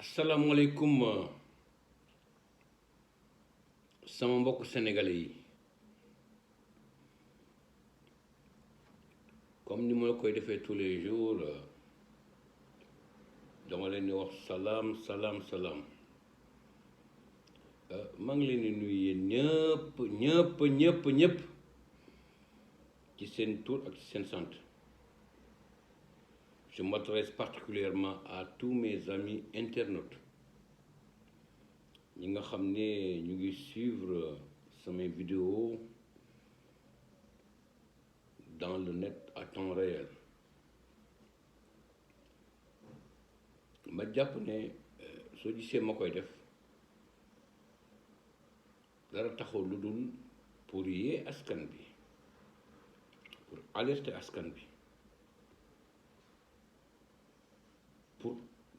asalaamaaleykum sama mbokk sénégalais yi comme ni ma la koy defee tous les jours dama leen di wax salaam salaam salaam maa ngi leen di nuyu yéen ñëpp ci seen tur ak ci seen sant. Je m'adresse particulièrement à tous mes amis internautes ñi nga xam ne ñu ngi suivre samay vidéos dans le net à temps réel. ma jàpp ne soo gisee ma koy def dara taxaw lu dul pour yee askan bi, pour alerter askan bi, pour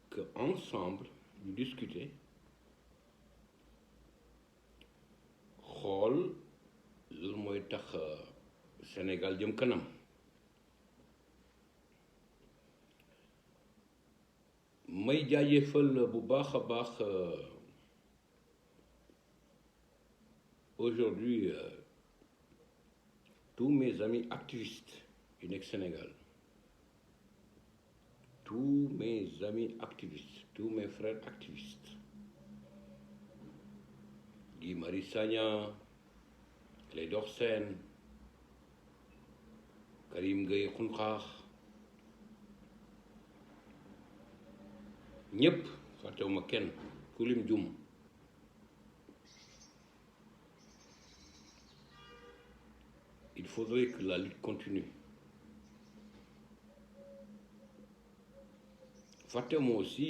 que ensemble ñu discuter xool lan mooy tax Sénégal jëm kanam. may jaajëfal bu baax a baax aujourd'hui tous mes amis activistes yu nekk Sénégal, tous mes amis activistes, tous mes frères activistes, Guy Marius Sagna, Clédor Sène, Karim Gueye Xunxaax, ñëpp fàttewuma kenn ku lim jum. Il faudrait que la lutte continue. fàttewuma aussi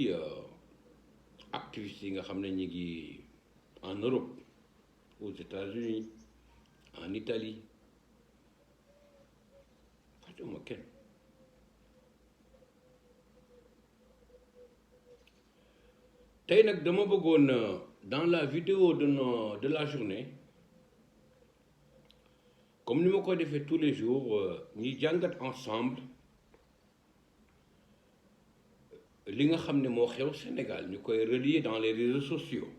activistes yi nga xam ne ñu ngi en Europe, aux États-Unis, en Italie, fàttewuma kenn. tey nag dama bëggoon dans la vidéo de la journée, comme ni ma koy defee tous les jours, ñuy jàngat ensemble li nga xam ne moo xew Sénégal, ñu koy relier dans les réseaux sociaux,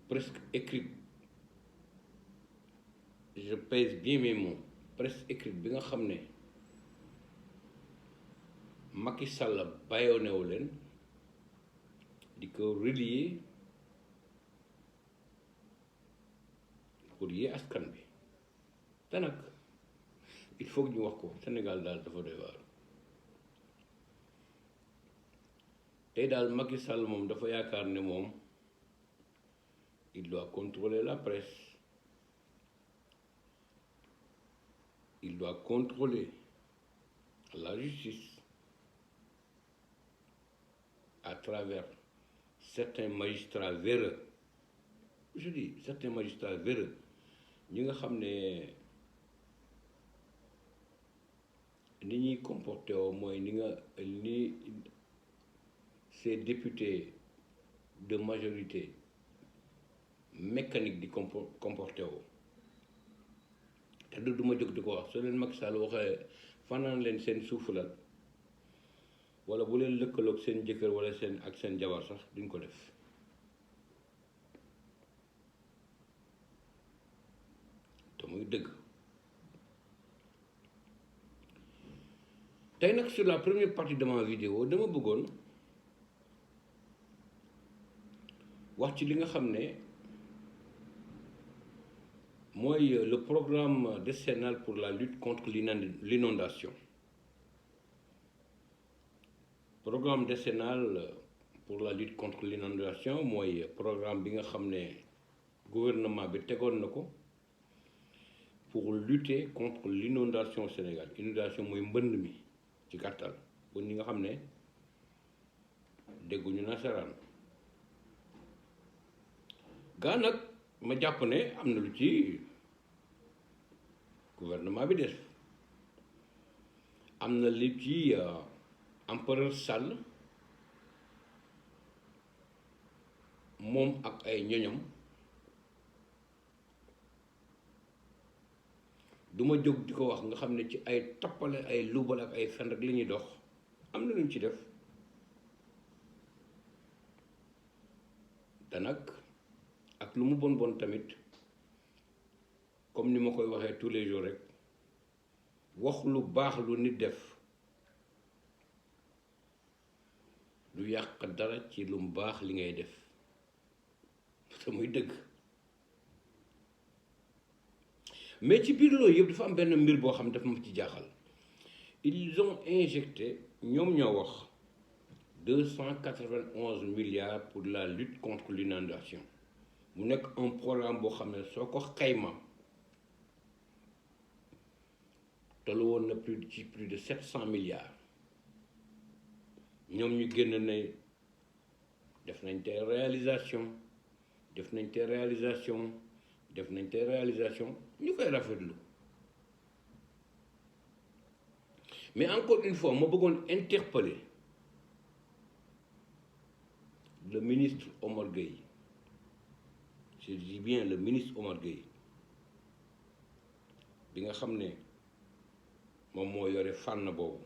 presque écrite, je pèse bien mes mots, presque écrite bi nga xam ne Macky Sall bàyyoonewu leen di ko relier pour yee askan bi. te nag il faut que ñu wax ko, Sénégal daal dafa doy waar. tey daal Macky Sall moom dafa yaakaar ne moom il doit contrôler la presse, il doit contrôler la justice à travers certains magistrats véreux. Je dis certains magistrats véreux ñi nga xam ne ni ñuy comporté woo mooy ni ces députés de majorité mécanique di comporté woo. te du ma jóg di ko wax, soo leen Macky Sall waxee fanaan leen seen suufalal wala bu leen lëkkaloog seen jëkkër wala seen jabar sax duñ ko def. te muy dëgg. tey nag sur la première partie de ma vidéo dama bëggoon wax ci li nga xam ne mooy le programme décennal pour la lutte contre l'inondation. Programme décennal pour la lutte contre l'inondation mooy programme bi nga xam ne gouvernement bi tegoon na ko pour lutter contre l'inondation au Sénégal. Inondation mooy mbënd mi ci gàttal, ba ñi nga xam ne dégguñu nasaraan. gaa nag ma jàpp ne am na lu ci gouvernement bi def, am na li ci empereur Sall moom ak ay ñoñam. duma jóg di ko wax nga xam ne ci ay toppale ay luubal ak ay fen rek li ñuy dox, am na lu ñu ci def te nag ak lu mu bon bon tamit comme ni ma koy waxee tous les jours rek wax lu baax lu nit def du yàq dara ci lu mu baax li ngay def te muy dëgg. mais ci biir loolu yëpp dafa am benn mbir boo xam ne dafa ma ci jaaxal ils ont injecté ñoom ñoo wax 291 milliards pour la lutte contre l'inondation mu nekk un programme boo xam ne soo ko xayma tollu woon na plus de 700 milliards ñoom ñu génn ne def nañ te réalisation def nañ te réalisation def nañ te réalisation ñu koy rafetlu mais encore une fois ma bëggoon interpeller le ministre Omar Gueye, je dis bien le ministre Omar Gueye bi nga xam ne moom moo yore fànn boobu.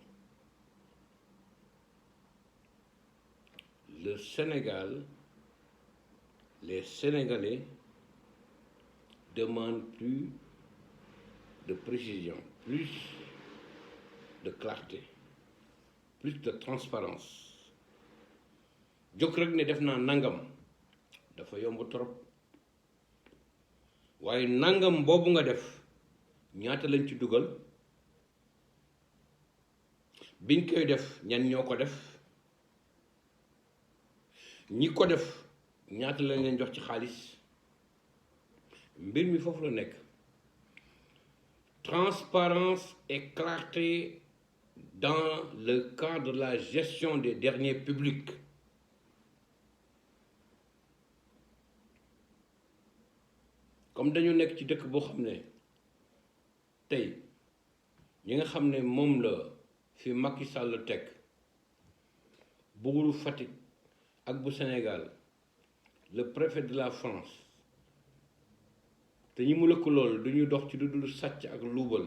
Le Sénégal, les Sénégalais demandent plus de précision, plus de clarté, plus de transparence. jóg rek ne def naa nangam dafa yomb trop waaye nangam boobu nga def ñaata lañ ci dugal biñ koy def ñan ñoo ko def ñi ko def ñaata lañ leen jox ci xaalis mbir mi foofu la nekk. Transparence et clarté dans le cadre de la gestion des deniers publics. Comme dañu nekk ci dëkk boo xam ne tey ñi nga xam ne moom la fi Macky Sall teg buuru Fatick ak bu Sénégal le préfet de la France te ñi mu lëkk lool du ñu dox ci lu dul sàcc ak luubal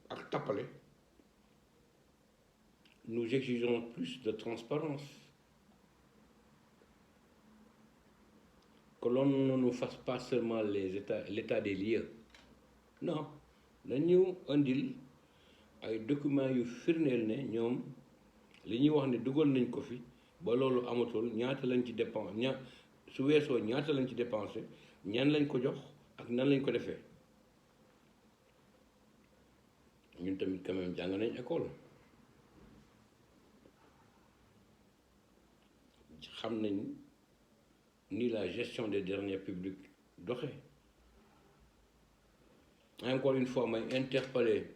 ak tappale. Nous exigeons plus de transparence, que l'on ne nous fasse pas seulement l'état des lieux. Non, nañu indil ay documents yu firndeel ne ñoom li ñuy wax ne dugal nañ ko fi ba loolu amatul ñaata lañ ci dépense su weesoo ñaata lañ ci dépensé ñan lañ ko jox ak nan lañ ko defee. ñun tamit quand même jàng nañ école xam nañ ni la gestion des deniers publics doxee. Encore une fois may interpeller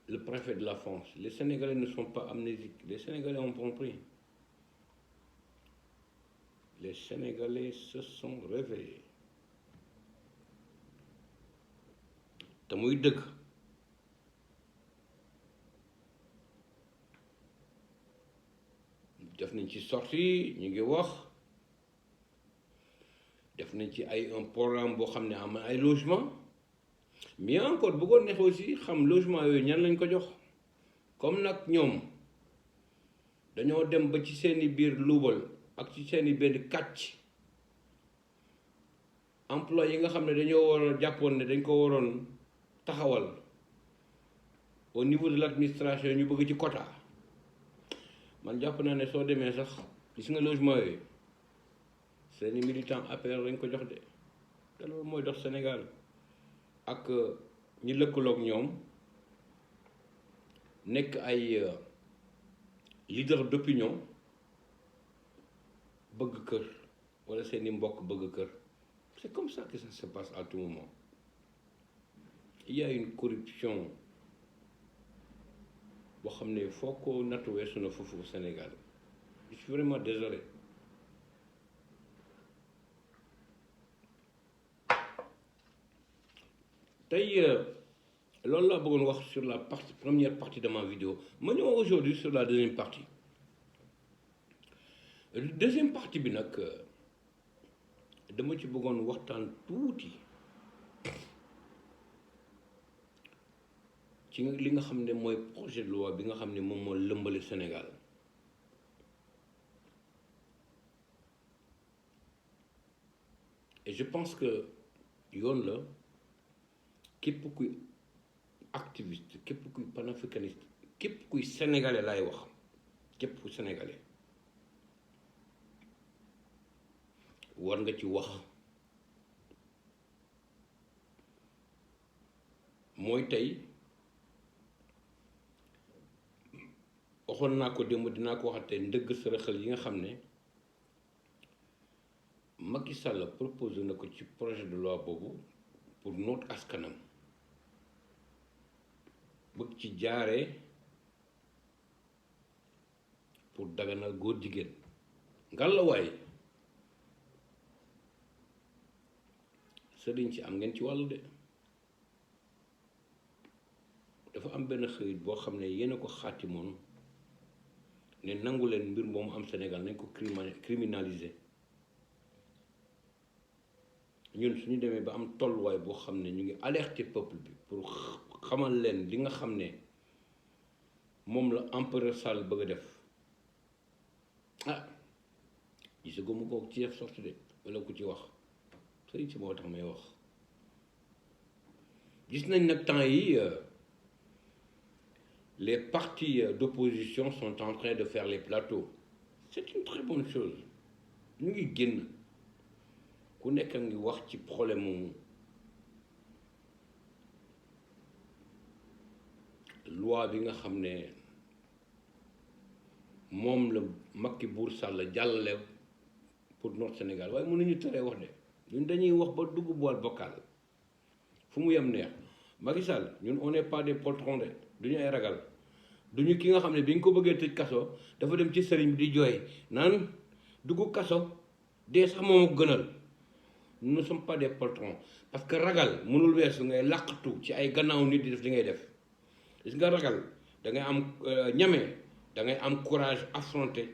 le préfet de la France. Les Sénégalais ne sont pas amnésiques, les Sénégalais ont compris. Les Sénégalais se sont réveillés te muy dëgg. def nañ ci sortie ñu ngi wax def nañ ci un programme boo xam ne am ay logement mais encore bëggoon neex aussi xam logement yooyu ñan lañ ko jox. comme nag ñoom dañoo dem ba ci seeni biir luubal ak ci seeni benn kàcc emploi yi nga xam ne dañoo waroon jàppoon ne dañ ko waroon taxawal au niveau de l'administration ñu bëgg ci quota. man jàpp naa ne soo demee sax gis nga logement yooyu seeni militant APR lañ ko jox de te loolu mooy dox Sénégal ak ñi lëkkaloog ñoom nekk ay leader d'opinion bëgg kër wala seeni mbokk bëgg kër. C'est comme ça que ça se passe à tout moment. Il y a une corruption boo xam ne foo ko nattu weesu na foofu au Sénégal. Je suis vraiment désolé. tey loolu laa bëggoon wax sur la première partie de ma vidéo ma ñëw aujourd'hui sur la deuxième partie. Deuxième partie bi nag dama ci bëggoon waxtaan tuuti ci li nga xam ne mooy projet de loi bi nga xam ne moom moo lëmbale Sénégal et je pense que yoon la képp kuy activiste képp kuy panafricaniste képp kuy sénégalais laay wax képp kuy sénégalais war nga ci wax mooy tey waxoon naa ko démb dinaa ko waxate ndëgg sërëxal yi nga xam ne Macky Sall proposé na ko ci projet de loi boobu pour noot askanam bëgg ci jaaree pour daganal góor jigéen ngàllawaay sëriñ ci am ngeen ci wàllu de dafa am benn xëyit boo xam ne yéen a ko xaatimoon ne nangu leen mbir moomu am Sénégal nañ ko criminaliser ñun suñu demee ba am tolluwaay boo xam ne ñu ngi alerter peuple bi pour xamal leen li nga xam ne moom la empereur Sall bëgg a def ah gisaguma ko ci def sorti de wala ku ci wax sëriñ si moo tax may wax gis nañ nag temps yi les partis d'opposition sont en train de faire les plateaux c'est une très bonne chose ñu ngi génn ku nekk ngi wax ci problème mu loi bi nga xam ne moom la Macky Buur Sall jàllale pour notre Sénégal waaye mënuñu teree wax de ñun dañuy wax ba dugg boîte vocale fu mu yem neex Macky Sall ñun on n'est pas des poltrons de duñu ay ragal duñu ki nga xam ne bi ñu ko bëggee tëj kaso dafa dem ci sëriñ bi di jooy naan dugg kaso dee sax moom ko gënal. Nous ne sommes pas des poltrons parce que ragal mënul weesu ngay làqatu ci ay gannaaw nit di def li ngay def gis nga ragal da ngay am ñame da ngay am courage affronter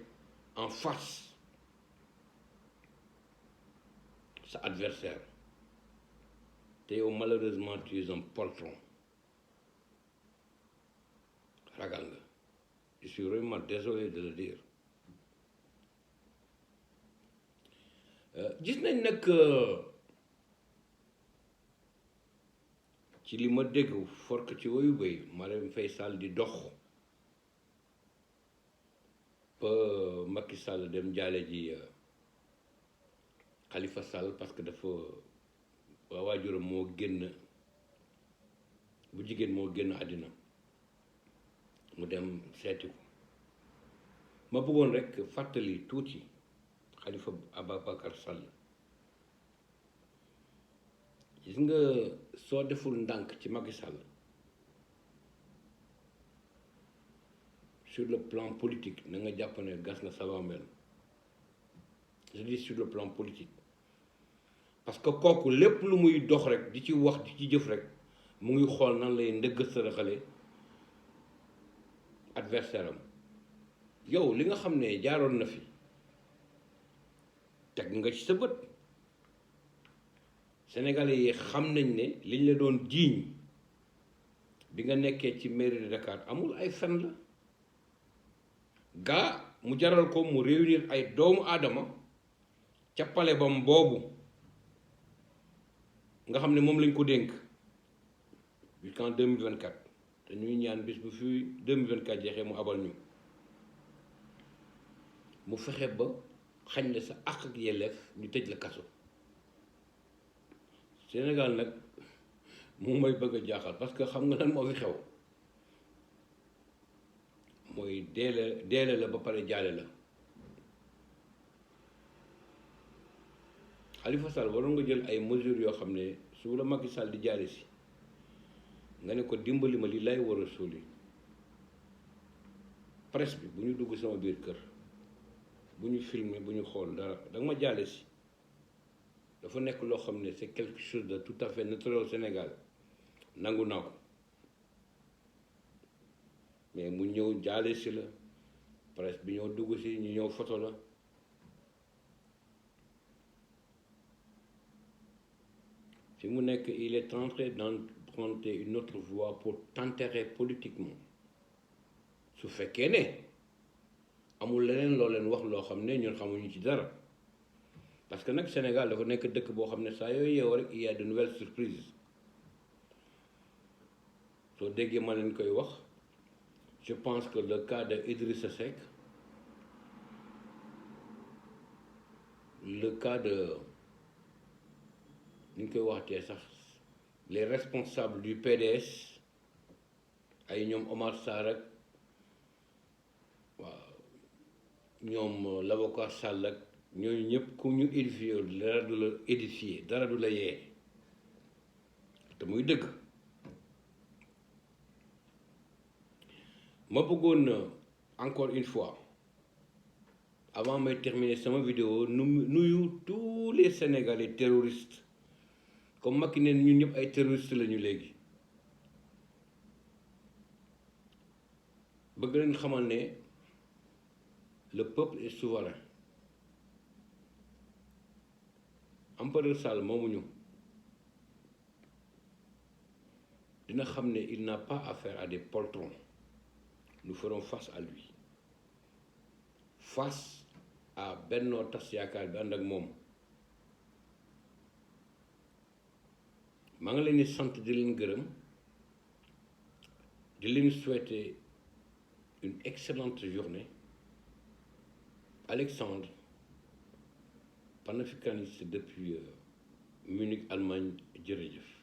en face sa adversaire te yow malheureusement tu es un poltron ragal nga je suis vraiment désolé de le dire gis nañ nag ci li ma dégg fork ci woyu bay Marième Faye Sall di dox ba Macky Sall dem jaale ji Khalifa Sall parce que dafa waajuram moo génn bu jigéen moo génn àddina mu dem seeti ko ma bëggoon rek fàttali tuuti Khalifa Ababacar Sall gis nga soo deful ndànk ci Macky Sall sur le plan politique na nga jàpp ne gas nga sa bàmmeel je dis sur le plan politique parce que kooku lépp lu muy dox rek di ci wax di ci jëf rek mu ngi xool nan lay ndëgg sërëxale adversaire am yow li nga xam ne jaaroon na fi teg nga ci sa bët Sénégalais yi xam nañ ne liñ la doon jiiñ bi nga nekkee ci mairie de Dakar amul ay fen la gaa mu jaral ko mu réunir ay doomu aadama ca palais bam boobu nga xam ne moom lañ ko dénk jusqu'en 2024 te ñuy ñaan bis bu fi 2024 jeexee mu abal ñu mu fexe ba xañ la sa àq ak yelleef ñu tëj la kaso Sénégal nag moom may bëgg a jaaxal parce que xam nga lan moo fi xew mooy deele la ba pare jaale la Khalifa Sall waroon nga jël ay mesures yoo xam ne su la Macky Sall di jaale si nga ne ko dimbali ma li lay war a suuli presse bi bu ñu dugg sama biir kër bu ñu filmer bu ñu xool dara danga ma jaale si dafa nekk loo xam ne c'est quelque chose de tout à fait naturel au Sénégal nangu naa ko mais mu ñëw jaale si la presse bi ñoo dugg si ñu ñëw photo la fi mu nekk il est entré dans emprunter une autre voie pour t'enterrer politiquement su fekkee ne amul leneen loo leen wax loo xam ne ñun xamuñu ci dara parce que nag Sénégal dafa nekk dëkk boo xam ne saa yooyu yeewu rek il y a de nouvelles surprises soo déggee ma leen koy wax je pense que le cas de Idrissa Seck, le cas de ni ñu koy waxtee sax les responsables du PDS ay ñoom Omar Sarr ak waaw ñoom l'avocat Sall ak ñooñu ñëpp ku ñu édifié dara du la édifié dara du la yee te muy dëgg ma bëggoon encore une fois avant may terminer sama vidéo nuyu tous les Sénégalais terroristes comme Macky neen ñun ñëpp ay terroristes lañu léegi bëgg leen xamal ne le peuple est souverain empereur Sall moomuñu dina xam ne il n'a pas affaire à des poltrons. Nous ferons face à lui face à Benno Tas Yaakaar bi ànd ak moom maa ngi leen di sant di leen gërëm di leen souhaiter une excellente journée. Alexandre, panafricaniste depuis Munich, Allemagne, jërëjëf.